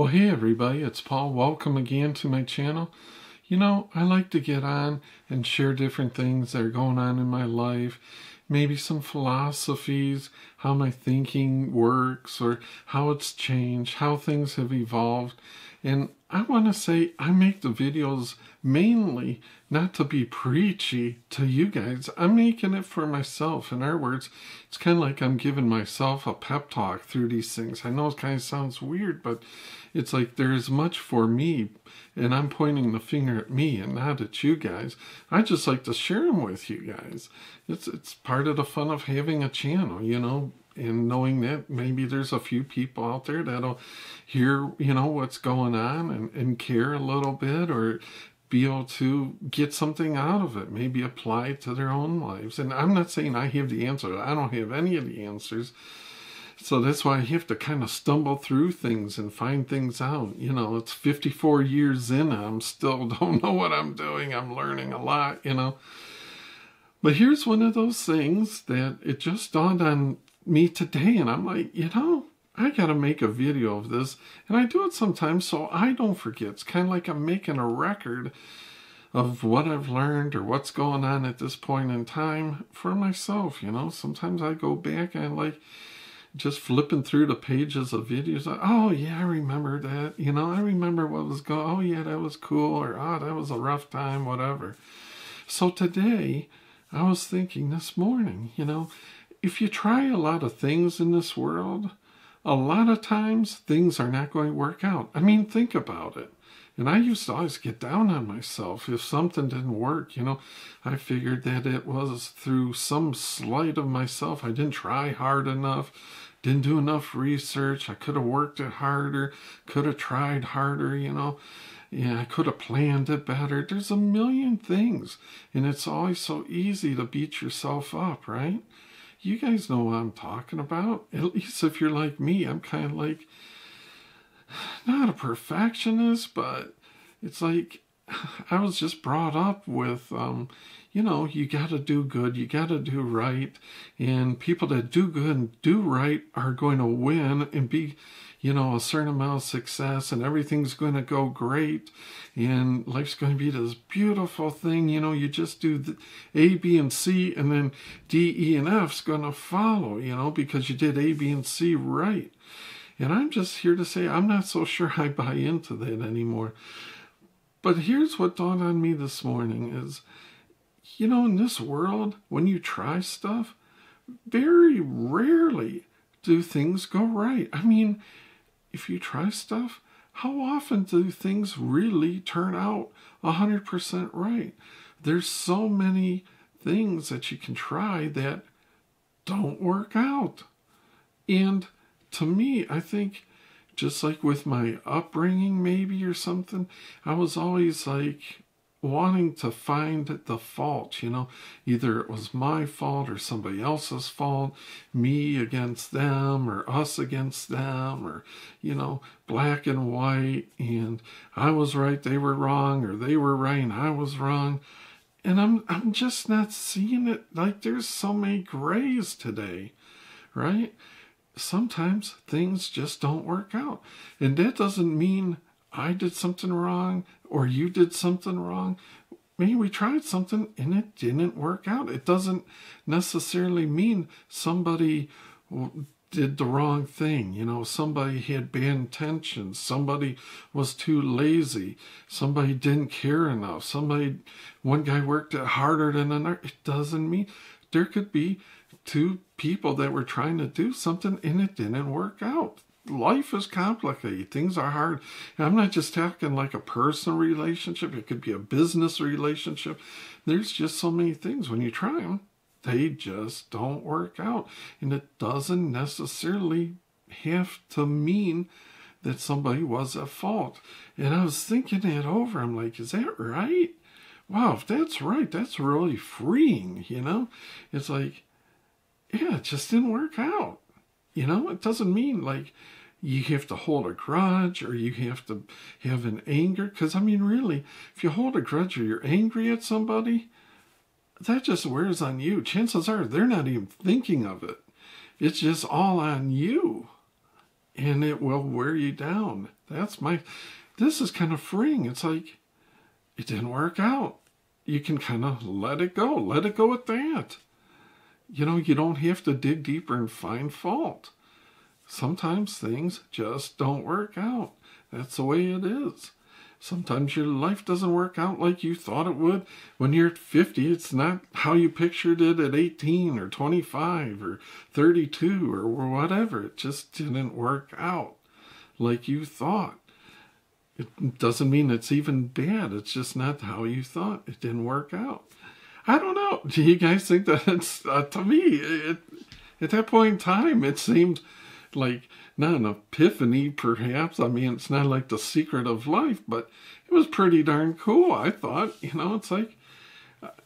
Well, hey everybody, it's Paul. Welcome again to my channel. You know, I like to get on and share different things that are going on in my life. Maybe some philosophies, how my thinking works, or how it's changed, how things have evolved. And I want to say I make the videos mainly not to be preachy to you guys. I'm making it for myself. In other words, it's kind of like I'm giving myself a pep talk through these things. I know it kind of sounds weird, but it's like there's much for me, and I'm pointing the finger at me and not at you guys. I just like to share them with you guys. It's part of the fun of having a channel, you know, and knowing that maybe there's a few people out there that'll hear, you know, what's going on and care a little bit, or be able to get something out of it, maybe apply it to their own lives. And I'm not saying I have the answer. I don't have any of the answers. So that's why I have to kind of stumble through things and find things out. You know, it's 54 years in, I'm still don't know what I'm doing. I'm learning a lot, you know. But here's one of those things that it just dawned on me today, and I'm like, you know, I gotta make a video of this. And I do it sometimes so I don't forget. It's kind of like I'm making a record of what I've learned or what's going on at this point in time for myself, you know. Sometimes I go back and like just flipping through the pages of videos, like, oh yeah, I remember that, you know, I remember what was going, oh yeah, that was cool, or oh, that was a rough time, whatever. So today, I was thinking this morning, you know, if you try a lot of things in this world, a lot of times things are not going to work out. I mean, think about it. And I used to always get down on myself if something didn't work, you know. I figured that it was through some slight of myself. I didn't try hard enough, didn't do enough research. I could have worked it harder, could have tried harder, you know. Yeah, I could have planned it better. There's a million things, and it's always so easy to beat yourself up, right? You guys know what I'm talking about. At least if you're like me, I'm kind of like, not a perfectionist, but it's like I was just brought up with, you know, you got to do good, you got to do right, and people that do good and do right are going to win and be, you know, a certain amount of success, and everything's going to go great, and life's going to be this beautiful thing. You know, you just do the A, B, and C, and then D, E, and F's going to follow, you know, because you did A, B, and C right. And I'm just here to say I'm not so sure I buy into that anymore. But here's what dawned on me this morning is, you know, in this world, when you try stuff, very rarely do things go right. I mean, if you try stuff, how often do things really turn out 100% right? There's so many things that you can try that don't work out. And to me, I think, just like with my upbringing maybe or something, I was always like wanting to find the fault, you know. Either it was my fault or somebody else's fault, me against them or us against them, or, you know, black and white, and I was right, they were wrong, or they were right and I was wrong. And I'm just not seeing it. Like, there's so many grays today, right? Sometimes things just don't work out. And that doesn't mean I did something wrong or you did something wrong. Maybe we tried something and it didn't work out. It doesn't necessarily mean somebody did the wrong thing. You know, somebody had bad intentions. Somebody was too lazy. Somebody didn't care enough. One guy worked harder than another. It doesn't mean there could be two people that were trying to do something and it didn't work out. Life is complicated. Things are hard. And I'm not just talking like a personal relationship. It could be a business relationship. There's just so many things. When you try them, they just don't work out. And it doesn't necessarily have to mean that somebody was at fault. And I was thinking that over. I'm like, is that right? Wow, if that's right, that's really freeing, you know? It's like, yeah, it just didn't work out. You know, it doesn't mean like you have to hold a grudge or you have to have an anger. Because, I mean, really, if you hold a grudge or you're angry at somebody, that just wears on you. Chances are they're not even thinking of it. It's just all on you. And it will wear you down. this is kind of freeing. It's like, it didn't work out. You can kind of let it go. Let it go at that. You know, you don't have to dig deeper and find fault. Sometimes things just don't work out. That's the way it is. Sometimes your life doesn't work out like you thought it would. When you're at 50, it's not how you pictured it at 18 or 25 or 32 or whatever. It just didn't work out like you thought. It doesn't mean it's even bad. It's just not how you thought. It didn't work out. I don't know. Do you guys think that it's, to me, at that point in time, it seemed like not an epiphany, perhaps. I mean, it's not like the secret of life, but it was pretty darn cool. I thought, you know, it's like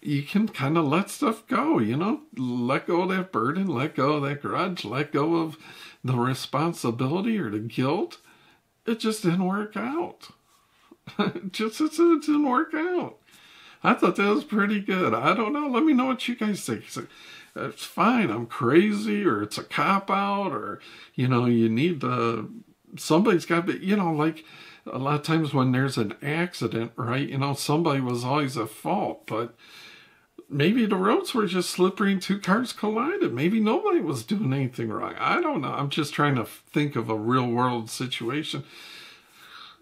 you can kind of let stuff go, you know, let go of that burden, let go of that grudge, let go of the responsibility or the guilt. It just didn't work out. it didn't work out. I thought that was pretty good. I don't know. Let me know what you guys think. It's fine, I'm crazy, or it's a cop-out, or, you know, you need to, somebody's got to be, you know, like a lot of times when there's an accident, right, you know, somebody was always at fault, but maybe the roads were just slippery and two cars collided. Maybe nobody was doing anything wrong. I don't know. I'm just trying to think of a real-world situation.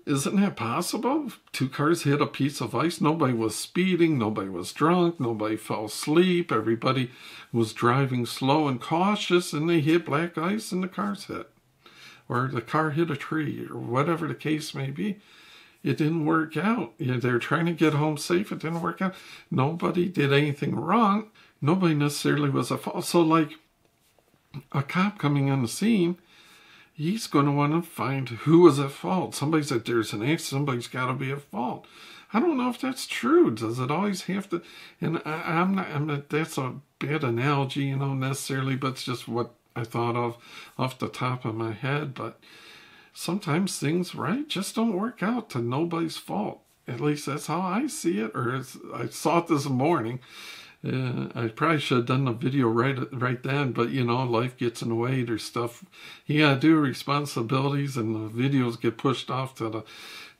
Isn't that possible? Two cars hit a piece of ice. Nobody was speeding. Nobody was drunk. Nobody fell asleep. Everybody was driving slow and cautious, and they hit black ice and the cars hit. Or the car hit a tree, or whatever the case may be. It didn't work out. You know, they were trying to get home safe. It didn't work out. Nobody did anything wrong. Nobody necessarily was at fault. So like a cop coming on the scene, he's going to want to find who was at fault. Somebody said there's an accident. Somebody's got to be at fault. I don't know if that's true. Does it always have to? And I'm not. That's a bad analogy, you know, necessarily, but it's just what I thought of off the top of my head. But sometimes things, right, just don't work out to nobody's fault. At least that's how I see it, or I saw it this morning. I probably should have done the video right then, but you know, life gets in the way. There's stuff you gotta do, responsibilities, and the videos get pushed off to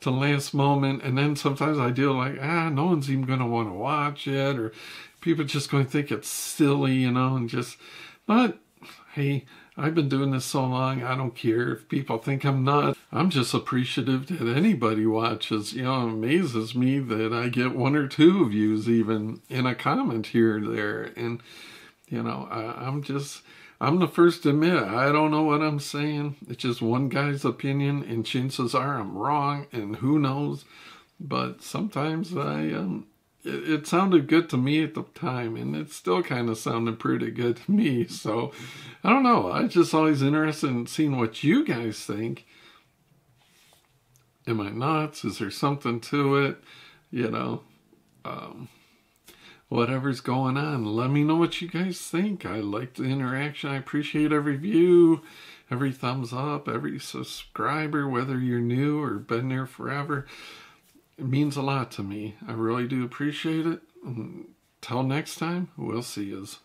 the last moment. And then sometimes I do like, no one's even gonna want to watch it, or people are just going to think it's silly, you know, and just. But hey, I've been doing this so long, I don't care if people think I'm nuts. I'm just appreciative that anybody watches. You know, it amazes me that I get 1 or 2 views even in a comment here or there. And, you know, I'm the first to admit, I don't know what I'm saying. It's just one guy's opinion, and chances are I'm wrong, and who knows. But sometimes it sounded good to me at the time, and it still kind of sounded pretty good to me. So, I don't know. I'm just always interested in seeing what you guys think. Am I nuts? Is there something to it? You know, whatever's going on. Let me know what you guys think. I like the interaction. I appreciate every view, every thumbs up, every subscriber, whether you're new or been there forever. It means a lot to me. I really do appreciate it. Until next time, we'll see yous.